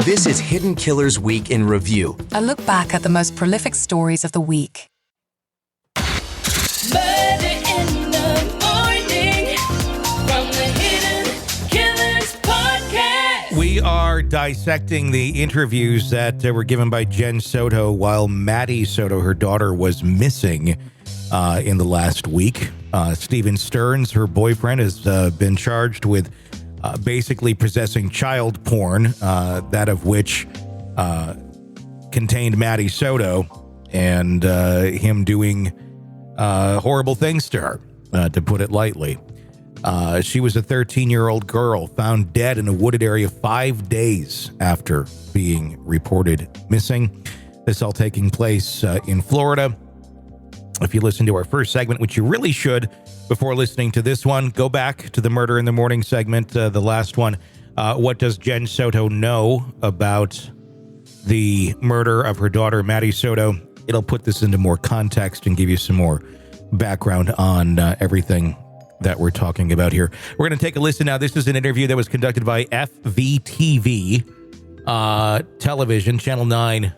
This is Hidden Killers Week in Review. A look back at the most prolific stories of the week. Maddie in the morning from the Hidden Killers podcast. We are dissecting the interviews that were given by Jenn Soto while Maddie Soto, her daughter, was missing in the last week. Stephen Stearns, her boyfriend, has been charged with basically possessing child porn, that of which contained Maddie Soto, and him doing horrible things to her, to put it lightly. She was a 13-year-old girl found dead in a wooded area 5 days after being reported missing. This all taking place in Florida. If you listen to our first segment, which you really should, before listening to this one, go back to the Murder in the Morning segment, the last one. What does Jenn Soto know about the murder of her daughter, Maddie Soto? It'll put this into more context and give you some more background on everything that we're talking about here. We're going to take a listen now. This is an interview that was conducted by FVTV television, Channel 9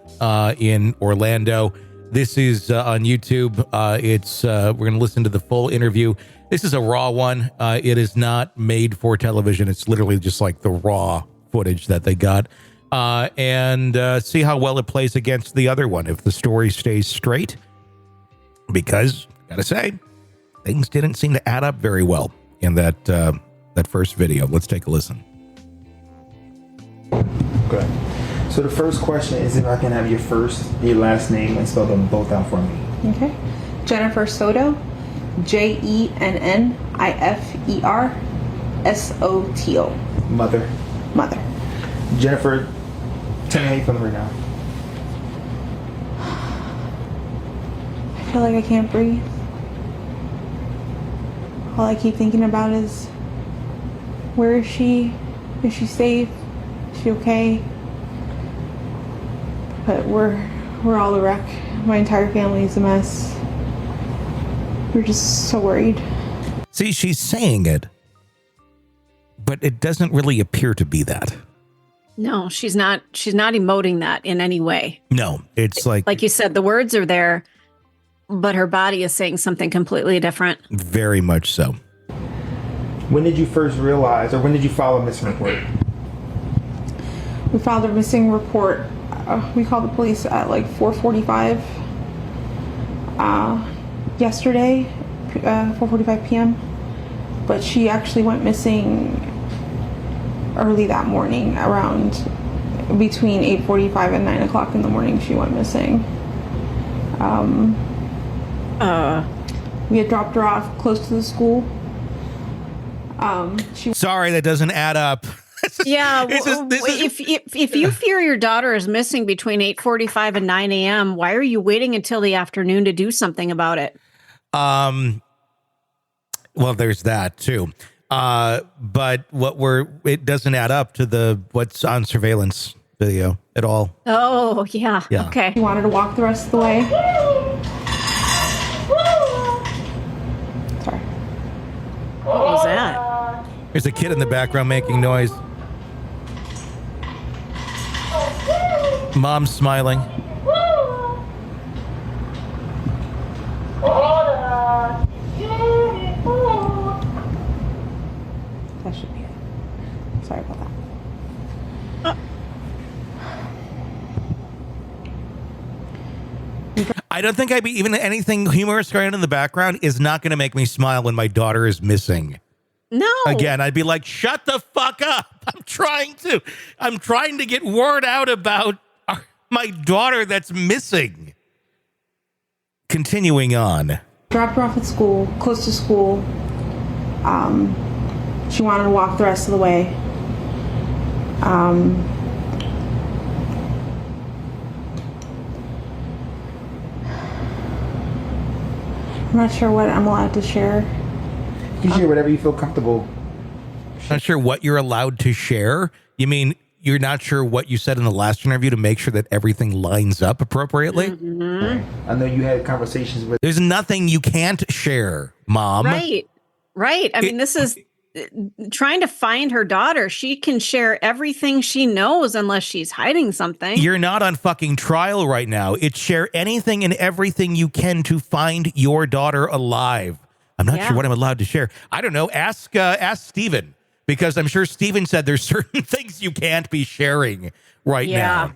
in Orlando. This is on YouTube. We're going to listen to the full interview. This is a raw one. It is not made for television. It's literally just like the raw footage that they got. And see how well it plays against the other one, if the story stays straight. Because, gotta say, things didn't seem to add up very well in that first video. Let's take a listen. Okay. So the first question is if I can have your last name and spell them both out for me. Okay. Jennifer Soto, JENNIFERSOTO. Mother. Jennifer, tell me how you feeling right now. I feel like I can't breathe. All I keep thinking about is, where is she? Is she safe? Is she okay? But we're all a wreck. My entire family is a mess. We're just so worried. See, she's saying it, but it doesn't really appear to be that. No, she's not emoting that in any way. No, it's like you said, the words are there, but her body is saying something completely different. Very much so. When did you first realize, or when did you file a missing report? We filed a missing report. We called the police at like 4:45 yesterday, 4:45 p.m. But she actually went missing early that morning, around between 8:45 and 9 o'clock in the morning. She went missing. We had dropped her off close to the school. Sorry, that doesn't add up. Yeah, if you fear your daughter is missing between 8:45 and 9 a.m., why are you waiting until the afternoon to do something about it? Well, there's that too. But it doesn't add up to what's on surveillance video at all. Oh, yeah. Okay. She wanted to walk the rest of the way. Sorry. What was that? There's a kid in the background making noise. Mom's smiling. That should be it. Sorry about that. I don't think even anything humorous going on in the background is not going to make me smile when my daughter is missing. No. Again, I'd be like, shut the fuck up. I'm trying to get word out about my daughter that's missing. Continuing on. Dropped her off at school, close to school. She wanted to walk the rest of the way. I'm not sure what I'm allowed to share. You share whatever you feel comfortable. Not sure what you're allowed to share? You mean you're not sure what you said in the last interview to make sure that everything lines up appropriately? Mm-hmm. Right. I know you had conversations with... There's nothing you can't share, Mom. Right. I mean, this is trying to find her daughter. She can share everything she knows unless she's hiding something. You're not on fucking trial right now. It's share anything and everything you can to find your daughter alive. I'm not sure what I'm allowed to share. I don't know. Ask Stephan, because I'm sure Stephan said there's certain things you can't be sharing right now.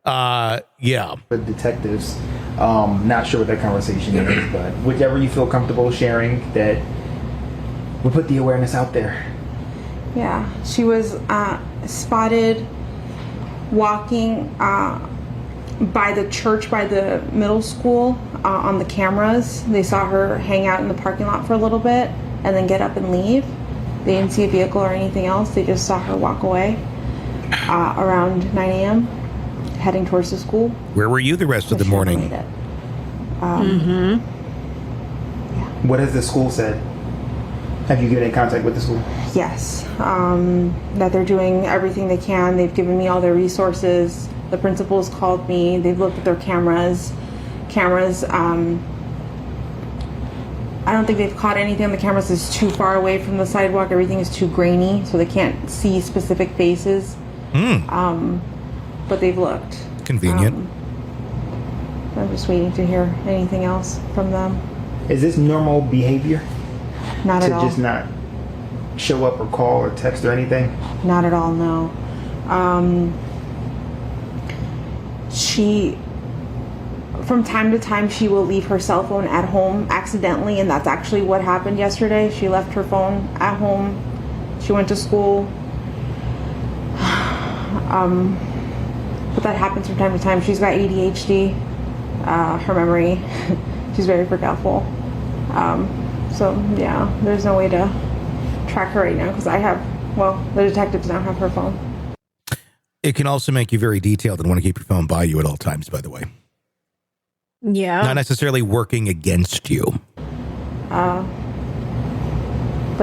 With detectives, not sure what that conversation is, but whichever you feel comfortable sharing, that we'll put the awareness out there. Yeah, she was spotted walking by the church, by the middle school, on the cameras. They saw her hang out in the parking lot for a little bit and then get up and leave. They didn't see a vehicle or anything else. They just saw her walk away around 9 a.m. heading towards the school. Where were you the rest of the morning? What has the school said? Have you been in contact with the school? Yes, that they're doing everything they can. They've given me all their resources. The principals called me. They've looked at their cameras. I don't think they've caught anything on the cameras that's too far away from the sidewalk. Everything is too grainy, so they can't see specific faces. But they've looked. Convenient. I'm just waiting to hear anything else from them. Is this normal behavior? Not at all. To just not show up or call or text or anything? Not at all, no. She, from time to time, she will leave her cell phone at home accidentally, and that's actually what happened yesterday. She left her phone at home. She went to school. But that happens from time to time. She's got ADHD, her memory. She's very forgetful. So, yeah, there's no way to track her right now because the detectives now have her phone. It can also make you very detailed and want to keep your phone by you at all times, by the way. Yeah. Not necessarily working against you. But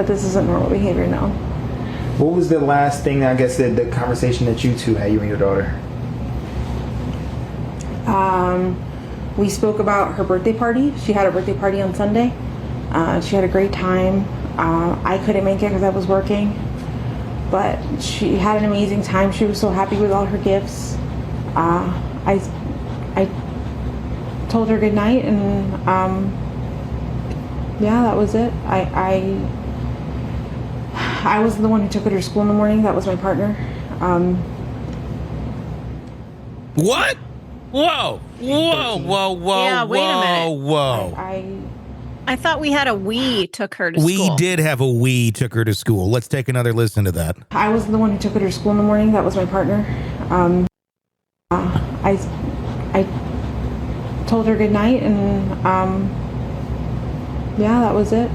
this isn't normal behavior now. What was the last thing, I guess, the conversation that you two had, you and your daughter? We spoke about her birthday party. She had a birthday party on Sunday. She had a great time. I couldn't make it because I was working. But she had an amazing time. She was so happy with all her gifts. I told her good night, and that was it. I wasn't the one who took her to school in the morning. That was my partner. What? Whoa! Yeah, wait a minute. Whoa! I thought we had we took her to school. We did have we took her to school. Let's take another listen to that. I wasn't the one who took her to school in the morning. That was my partner. I told her good night, and that was it.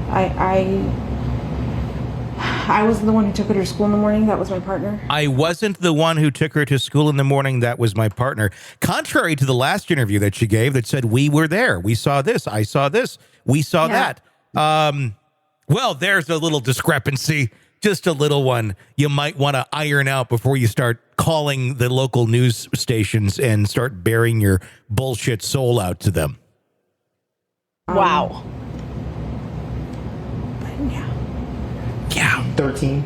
I wasn't the one who took her to school in the morning. That was my partner. I wasn't the one who took her to school in the morning. That was my partner. Contrary to the last interview that she gave that said, we were there. We saw this. I saw this. We saw that. Well, there's a little discrepancy, just a little one you might want to iron out before you start calling the local news stations and start bearing your bullshit soul out to them. Wow. Yeah. 13?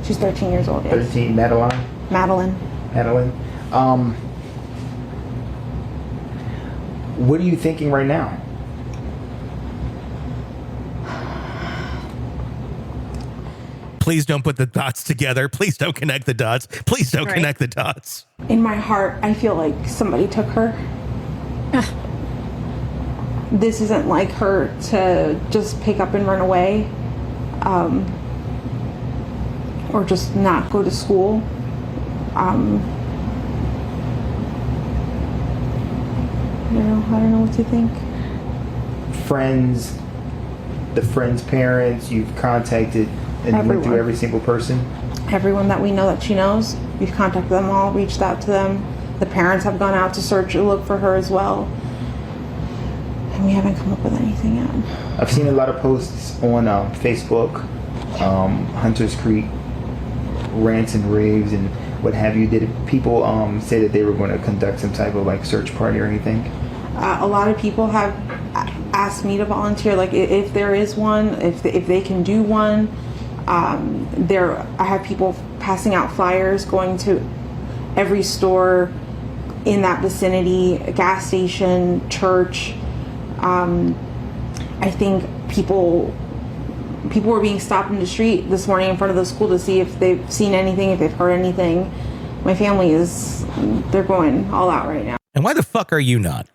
She's 13 years old, yes. 13, Madeline? Madeline. What are you thinking right now? Please don't put the dots together. Please don't connect the dots. Please don't connect the dots. In my heart, I feel like somebody took her. This isn't like her to just pick up and run away. Or just not go to school. I don't know what to think. Friends, the friend's parents, you've contacted and went through every single person? Everyone that we know that she knows, we've contacted them all, reached out to them. The parents have gone out to search and look for her as well. And we haven't come up with anything yet. I've seen a lot of posts on Facebook, Hunters Creek, rants and raves and what have you. Did people say that they were going to conduct some type of search party or anything? A lot of people have asked me to volunteer, if there is one, if they can do one. I have people passing out flyers, going to every store in that vicinity, a gas station, church. I think people were being stopped in the street this morning in front of the school to see if they've seen anything, if they've heard anything. My family they're going all out right now. And why the fuck are you not?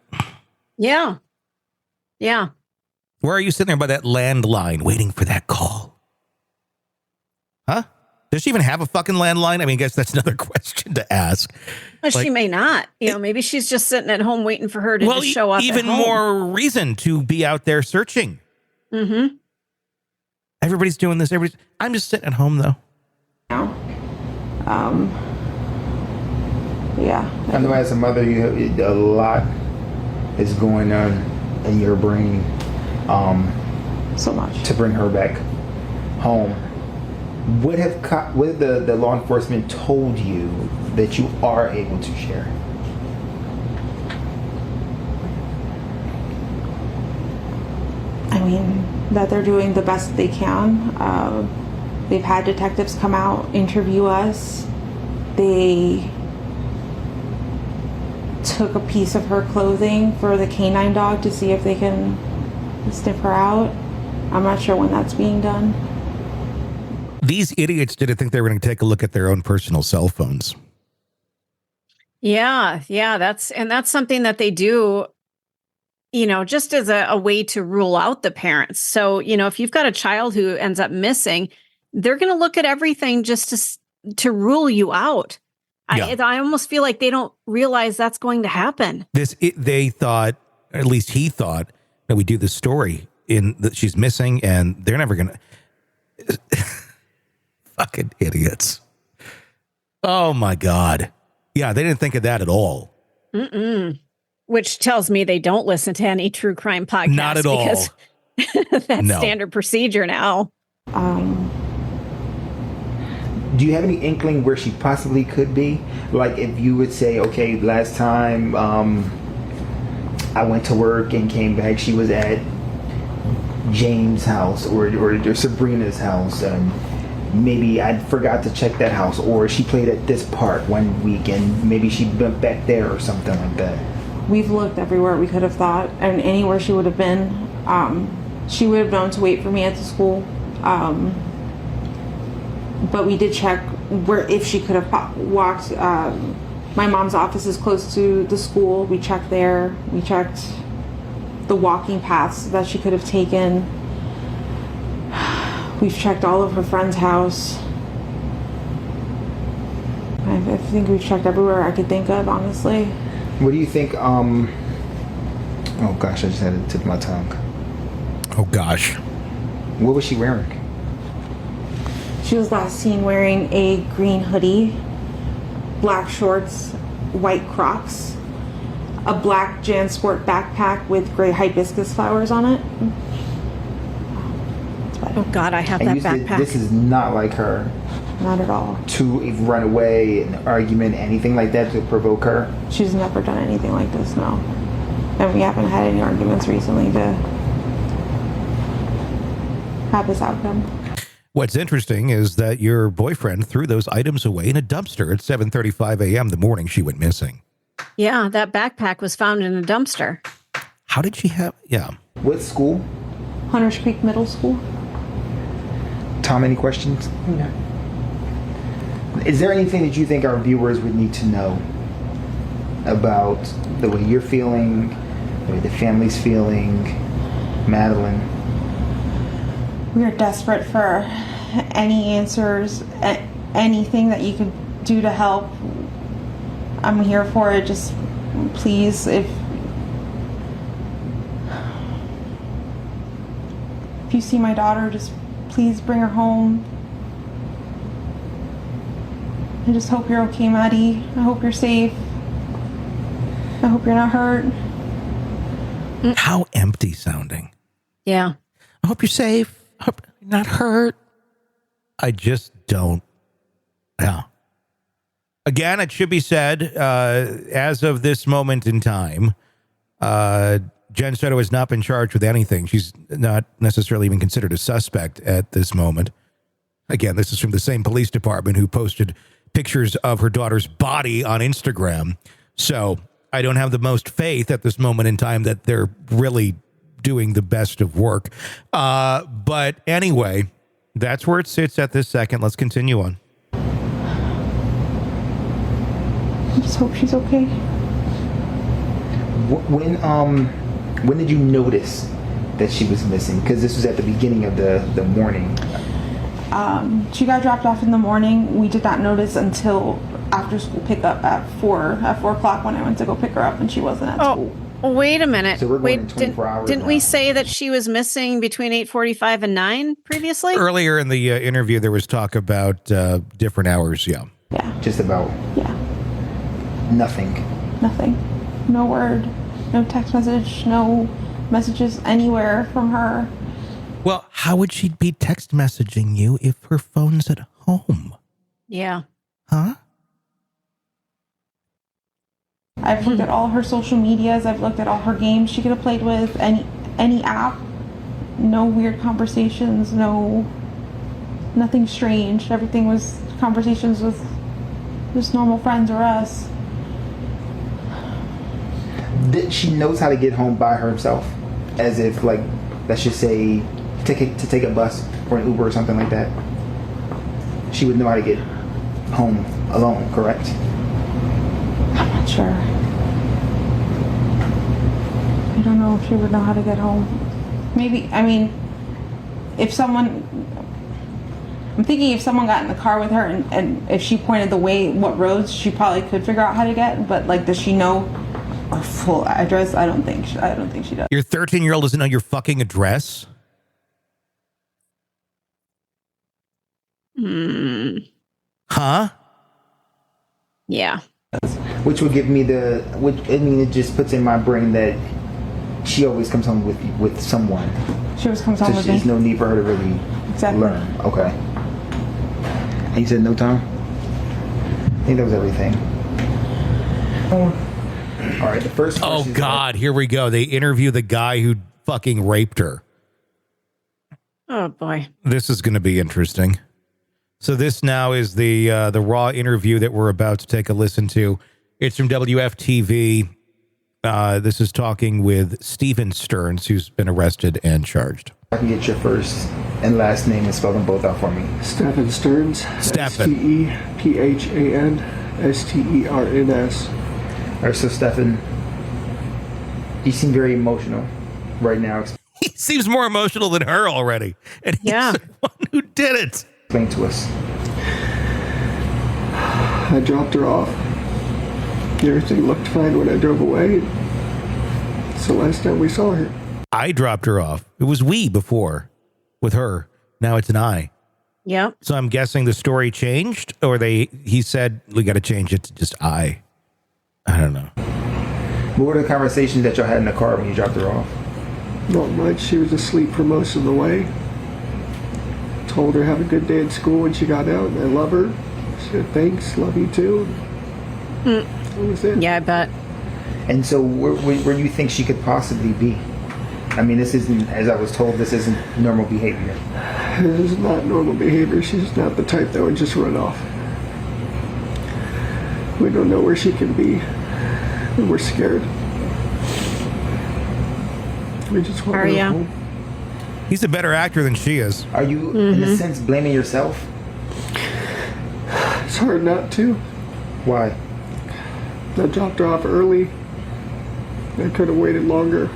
Yeah. Yeah. Where are you sitting there by that landline waiting for that call? Huh? Does she even have a fucking landline? I mean, I guess that's another question to ask. Well, she may not. Maybe she's just sitting at home waiting for her to just show up. Even at home. more reason to be out there searching. Mm-hmm. Everybody's doing this. I'm just sitting at home, though. Now, yeah. I know as a mother, a lot is going on in your brain. So much to bring her back home. What have the law enforcement told you that you are able to share? I mean, that they're doing the best they can. They've had detectives come out, interview us. They took a piece of her clothing for the canine dog to see if they can sniff her out. I'm not sure when that's being done. These idiots didn't think they were going to take a look at their own personal cell phones. Yeah. That's something that they do, just as a way to rule out the parents. So, if you've got a child who ends up missing, they're going to look at everything just to rule you out. Yeah. I almost feel like they don't realize that's going to happen. They thought, or at least he thought, that we do this story that she's missing and they're never going to. Fucking idiots. Oh my God. Yeah, they didn't think of that at all. Which tells me they don't listen to any true crime podcasts. Not at all. Because that's standard procedure now. Do you have any inkling where she possibly could be? Like if you would say, okay, last time I went to work and came back, she was at James' house or Sabrina's house, and maybe I forgot to check that house, or she played at this park one week and maybe she went back there or something like that. We've looked everywhere we could have thought, and anywhere she would have been. She would have known to wait for me at the school. But we did check if she could have walked. My mom's office is close to the school. We checked there. We checked the walking paths that she could have taken. We've checked all of her friend's house. I think we've checked everywhere I could think of, honestly. What do you think? Oh gosh, I just had it tip my tongue. Oh gosh. What was she wearing? She was last seen wearing a green hoodie, black shorts, white Crocs, a black JanSport backpack with gray hibiscus flowers on it. Oh God, I have that backpack. This is not like her. Not at all. To run away, an argument, anything like that to provoke her? She's never done anything like this, no. And we haven't had any arguments recently to have this outcome. What's interesting is that your boyfriend threw those items away in a dumpster at 7:35 a.m. the morning she went missing. Yeah, that backpack was found in a dumpster. How did she have... Yeah. What school? Hunters Creek Middle School. Tom, any questions? No. Is there anything that you think our viewers would need to know about the way you're feeling, the way the family's feeling, Madeline? We are desperate for any answers, anything that you could do to help. I'm here for it. Just please, if you see my daughter, just please bring her home. I just hope you're okay, Maddie. I hope you're safe. I hope you're not hurt. How empty sounding. Yeah. I hope you're safe. I hope you're not hurt. I just don't. Yeah. Again, it should be said, as of this moment in time, Jenn Soto has not been charged with anything. She's not necessarily even considered a suspect at this moment. Again, this is from the same police department who posted pictures of her daughter's body on Instagram. So I don't have the most faith at this moment in time that they're really doing the best of work. But anyway, that's where it sits at this second. Let's continue on. I just hope she's okay. When did you notice that she was missing? Because this was at the beginning of the morning. She got dropped off in the morning. We did not notice until after school pickup at 4 o'clock when I went to go pick her up and she wasn't at school. Wait a minute. So we're going Wait, 24 hours didn't now. we say that she was missing between 8:45 and 9 previously? Earlier in the interview, there was talk about different hours. Yeah. Yeah. Just about Yeah. nothing. Nothing. No word. No text message. No messages anywhere from her. Well, how would she be text messaging you if her phone's at home? Yeah. Huh? I've looked at all her social medias. I've looked at all her games she could have played with. Any app. No weird conversations. Nothing strange. Everything was conversations with just normal friends or us. She knows how to get home by herself, as if, like, let's just say, to take a bus or an Uber or something like that. She would know how to get home alone, correct? I'm not sure. I don't know if she would know how to get home. Maybe, I mean, I'm thinking if someone got in the car with her and if she pointed the way, what roads, she probably could figure out how to get, but like, does she know her full address? I don't think she does. Your 13-year-old doesn't know your fucking address? Huh? Yeah. Which would give me it just puts in my brain that she always comes home with someone. She always comes home So with me. there's no need for her to really Exactly. learn. Okay. And you said no time? I think that was everything. All right, the first Oh, question is- God, here we go. They interview the guy who fucking raped her. Oh boy. This is going to be interesting. So this now is the raw interview that we're about to take a listen to. It's from WFTV. This is talking with Stephan Stearns, who's been arrested and charged. I can get your first and last name and spell them both out for me. Stephan Stearns. Stephan. Stephansterns. All right, so Stephan, you seem very emotional right now. He seems more emotional than her already. And he's Yeah. the one who did it. Explain to us. I dropped her off. Everything looked fine when I drove away. It's the last time we saw her. I dropped her off. It was we before with her. Now it's an I. Yep. So I'm guessing the story changed, or he said we got to change it to just I. I don't know. What were the conversations that y'all had in the car when you dropped her off? Not much. She was asleep for most of the way. Told her have a good day at school when she got out. I love her. She said thanks, love you too. That was it. Yeah, I bet. And so where do you think she could possibly be? I mean, this isn't, as I was told, this isn't normal behavior. This is not normal behavior. She's not the type that would just run off. We don't know where she can be. And we're scared. We just want Are her ya? home. He's a better actor than she is. Are you, in a sense, blaming yourself? It's hard not to. Why? I dropped her off early. I could have waited longer.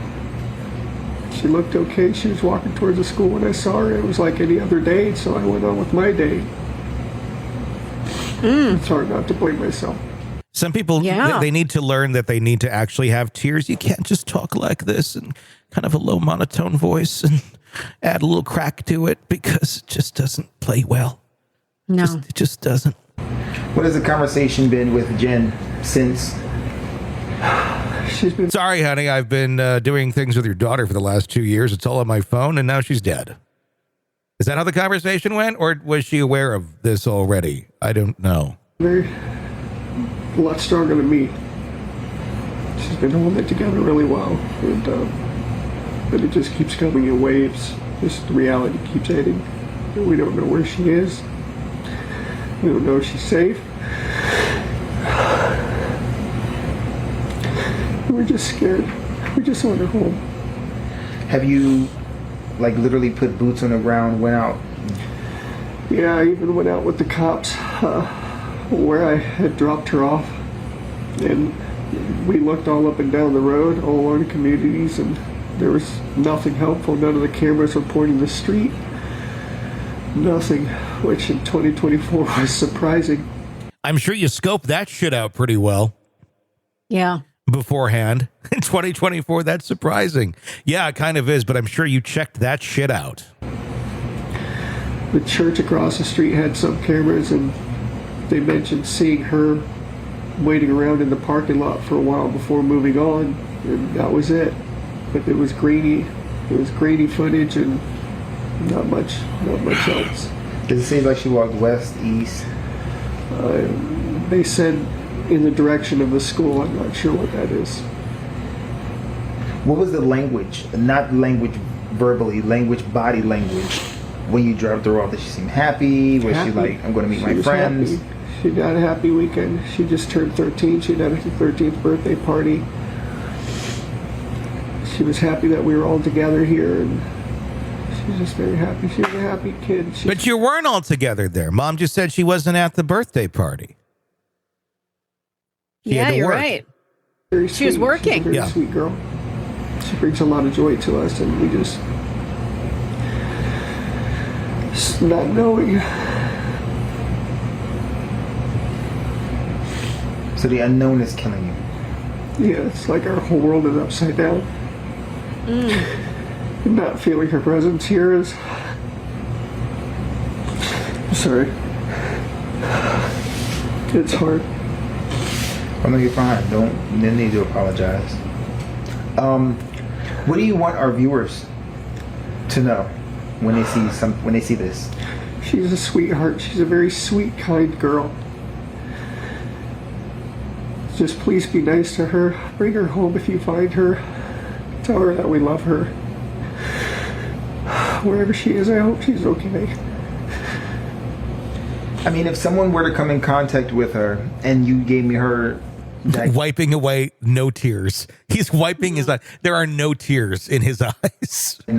She looked okay. She was walking towards the school when I saw her. It was like any other day, so I went on with my day. It's hard not to blame myself. Some people, Yeah. they need to learn that they need to actually have tears. You can't just talk like this and kind of a low monotone voice and add a little crack to it because it just doesn't play well. No. It just doesn't. What has the conversation been with Jenn since? She's been Sorry, honey, I've been doing things with your daughter for the last 2 years. It's all on my phone, and now she's dead. Is that how the conversation went, or was she aware of this already? I don't know. very, a lot stronger than me. She's been holding it together really well. And, but it just keeps coming in waves. Just the reality keeps hitting. And we don't know where she is. We don't know if she's safe. We're just scared. We just want her home. Have you, like, literally put boots on the ground, went out? Yeah, I even went out with the cops where I had dropped her off. And we looked all up and down the road, all along the communities, and there was nothing helpful. None of the cameras were pointing the street. Nothing, which in 2024 was surprising. I'm sure you scoped that shit out pretty well Yeah. beforehand. In 2024, that's surprising. Yeah, it kind of is, but I'm sure you checked that shit out. The church across the street had some cameras, and they mentioned seeing her waiting around in the parking lot for a while before moving on, and that was it. But it was grainy. It was grainy footage, and not much else. Does it seem like she walked west, east? They said in the direction of the school. I'm not sure what that is. What was the language? Not language verbally, language, body language. When you dropped her off, did she seem happy? Was she like, I'm going to meet my friends? Happy. She had a happy weekend. She just turned 13. She'd had her 13th birthday party. She was happy that we were all together here, and she's just very happy. She's a happy kid. But you weren't all together there. Mom just said she wasn't at the birthday party. She had Yeah, to you're work. right. Very She was sweet. working. She's a very sweet girl. She brings a lot of joy to us, and we just not knowing. So the unknown is killing you. Yeah, it's like our whole world is upside down. And not feeling her presence here is. Sorry. It's hard. Oh no, you're fine. No need to apologize. What do you want our viewers to know when they see this? She's a sweetheart. She's a very sweet, kind girl. Just please be nice to her. Bring her home if you find her. Tell her that we love her. Wherever she is, I hope she's okay. I mean, if someone were to come in contact with her and you gave me her... Wiping away, no tears. He's wiping his eyes. There are no tears in his eyes. Would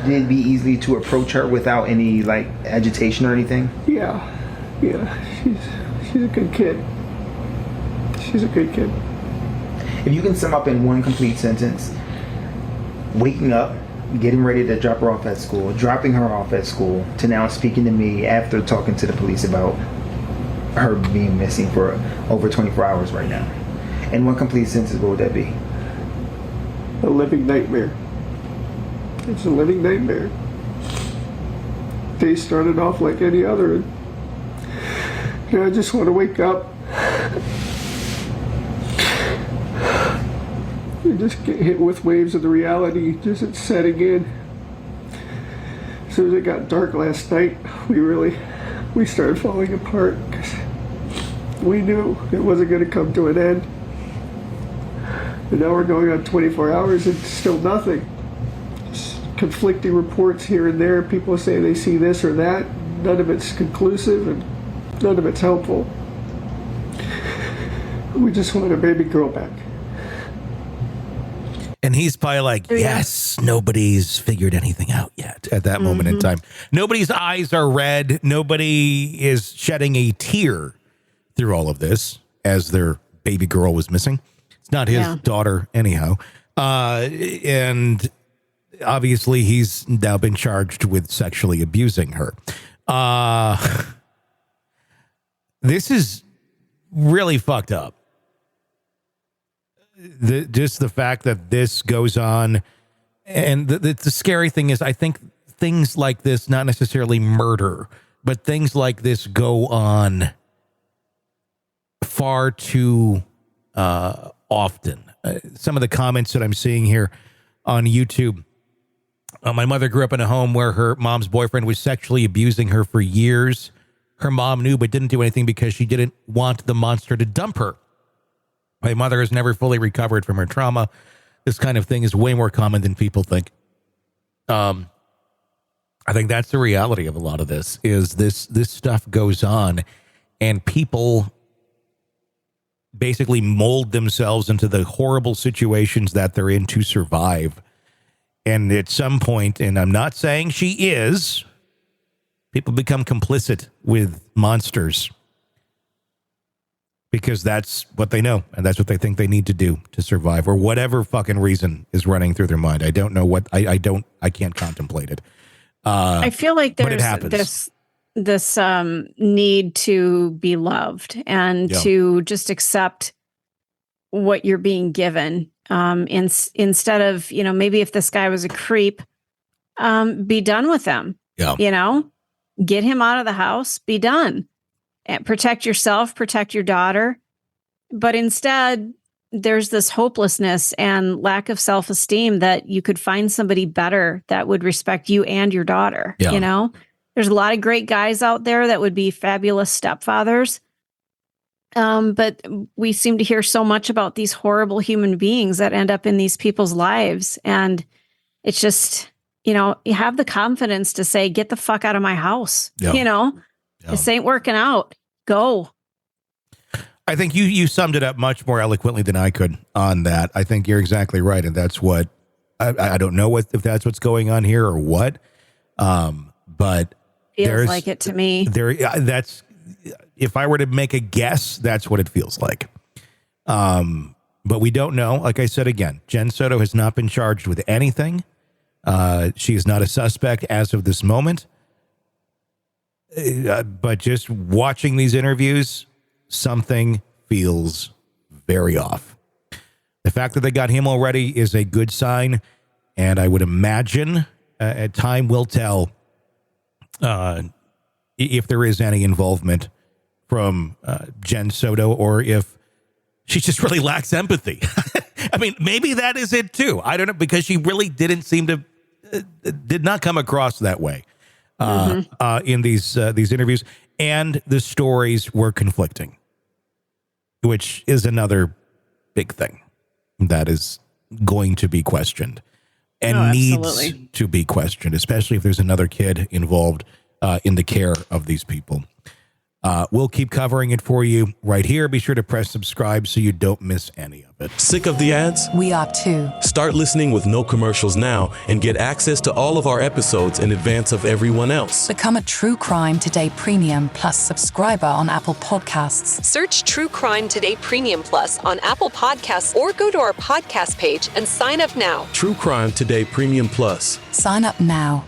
it be easy to approach her without any, like, agitation or anything? Yeah. She's a good kid. She's a good kid. If you can sum up in one complete sentence, waking up, getting ready to drop her off at school, dropping her off at school, to now speaking to me after talking to the police about her being missing for over 24 hours right now. In one complete sentence, what would that be? A living nightmare. It's a living nightmare. Day started off like any other. And I just want to wake up and just get hit with waves of the reality. Just it's setting in. As soon as it got dark last night, we started falling apart because we knew it wasn't going to come to an end. And now we're going on 24 hours and still nothing. Just conflicting reports here and there. People say they see this or that. None of it's conclusive and none of it's helpful. We just want our baby girl back. And he's probably like, yes, nobody's figured anything out yet at that moment in time. Nobody's eyes are red. Nobody is shedding a tear through all of this as their baby girl was missing. It's not his daughter anyhow. And obviously he's now been charged with sexually abusing her. This is really fucked up. Just the fact that this goes on, and the scary thing is, I think things like this, not necessarily murder, but things like this go on far too often. Some of the comments that I'm seeing here on YouTube. My mother grew up in a home where her mom's boyfriend was sexually abusing her for years. Her mom knew but didn't do anything because she didn't want the monster to dump her. My mother has never fully recovered from her trauma. This kind of thing is way more common than people think. I think that's the reality of a lot of this. Is this stuff goes on, and people basically mold themselves into the horrible situations that they're in to survive. And at some point, and I'm not saying she is, people become complicit with monsters because that's what they know and that's what they think they need to do to survive, or whatever fucking reason is running through their mind. I don't know what I can't contemplate it. I feel like there's this need to be loved and to just accept what you're being given. Instead of, maybe if this guy was a creep, be done with him. Yeah. Get him out of the house, be done. And protect yourself, protect your daughter. But instead, there's this hopelessness and lack of self-esteem that you could find somebody better that would respect you and your daughter. Yeah. There's a lot of great guys out there that would be fabulous stepfathers. But we seem to hear so much about these horrible human beings that end up in these people's lives. And it's just, you have the confidence to say, get the fuck out of my house. This ain't working out. Go. I think you summed it up much more eloquently than I could on that. I think you're exactly right. And that's what, I don't know if that's what's going on here or what. But feels like it to me. That's, if I were to make a guess, that's what it feels like. But we don't know. Like I said, again, Jenn Soto has not been charged with anything. She is not a suspect as of this moment. But just watching these interviews, something feels very off. The fact that they got him already is a good sign. And I would imagine time will tell if there is any involvement from Jenn Soto, or if she just really lacks empathy. I mean, maybe that is it too. I don't know, because she really did not come across that way in these interviews, and the stories were conflicting, which is another big thing that is going to be questioned and needs to be questioned, especially if there's another kid involved in the care of these people. We'll keep covering it for you right here. Be sure to press subscribe so you don't miss any of it. Sick of the ads? We are too. Start listening with no commercials now and get access to all of our episodes in advance of everyone else. Become a True Crime Today Premium Plus subscriber on Apple Podcasts. Search True Crime Today Premium Plus on Apple Podcasts or go to our podcast page and sign up now. True Crime Today Premium Plus. Sign up now.